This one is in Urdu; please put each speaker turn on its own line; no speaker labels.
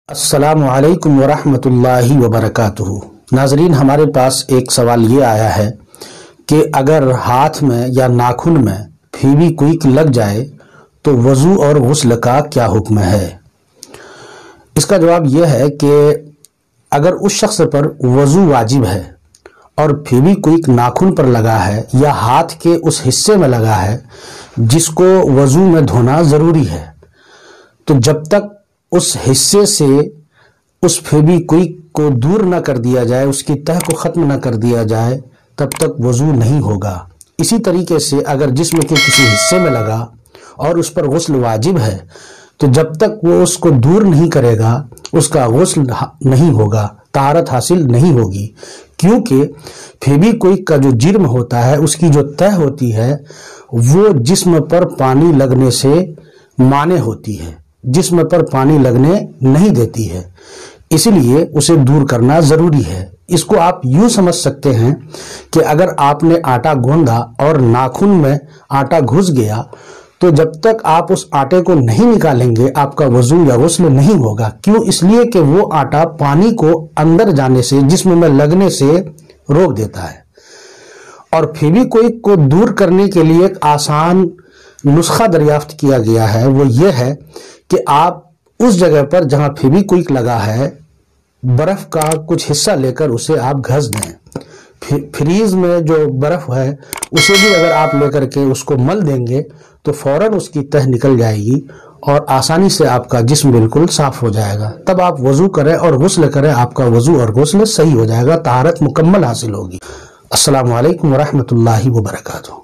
السلام علیکم ورحمۃ اللہ وبرکاتہ۔ ناظرین، ہمارے پاس ایک سوال یہ آیا ہے کہ اگر ہاتھ میں یا ناخن میں فیوی کوئک لگ جائے تو وضو اور غسل کا کیا حکم ہے؟ اس کا جواب یہ ہے کہ اگر اس شخص پر وضو واجب ہے اور فیوی کوئک ناخن پر لگا ہے یا ہاتھ کے اس حصے میں لگا ہے جس کو وضو میں دھونا ضروری ہے، تو جب تک اس حصے سے اس فیوی کوئک کو دور نہ کر دیا جائے، اس کی تہ کو ختم نہ کر دیا جائے، تب تک وضو نہیں ہوگا۔ اسی طریقے سے اگر جسم کے کسی حصے میں لگا اور اس پر غسل واجب ہے تو جب تک وہ اس کو دور نہیں کرے گا اس کا غسل نہیں ہوگا، طہارت حاصل نہیں ہوگی، کیونکہ فیوی کوئک کا جو جرم ہوتا ہے، اس کی جو تہ ہوتی ہے وہ جسم پر پانی لگنے سے مانع ہوتی ہے، جسم پر پانی لگنے نہیں دیتی ہے، اس لیے اسے دور کرنا ضروری ہے۔ اس کو آپ یوں سمجھ سکتے ہیں کہ اگر آپ نے آٹا گوندھا اور ناخن میں آٹا گھس گیا تو جب تک آپ اس آٹے کو نہیں نکالیں گے آپ کا وضو یا غسل نہیں ہوگا۔ کیوں؟ اس لیے کہ وہ آٹا پانی کو اندر جانے سے، جسم میں لگنے سے روک دیتا ہے۔ اور فیوی کوئک کو دور کرنے کے لیے ایک آسان نسخہ دریافت کیا گیا ہے، وہ یہ ہے کہ آپ اس جگہ پر جہاں فیوی کوئک لگا ہے برف کا کچھ حصہ لے کر اسے آپ گھس دیں۔ فریز میں جو برف ہے اسے بھی اگر آپ لے کر کے اس کو مل دیں گے تو فوراً اس کی تہ نکل جائے گی اور آسانی سے آپ کا جسم بالکل صاف ہو جائے گا۔ تب آپ وضو کریں اور غسل کریں، آپ کا وضو اور غسل صحیح ہو جائے گا، طہارت مکمل حاصل ہوگی۔ السلام علیکم ورحمۃ اللہ وبرکاتہ۔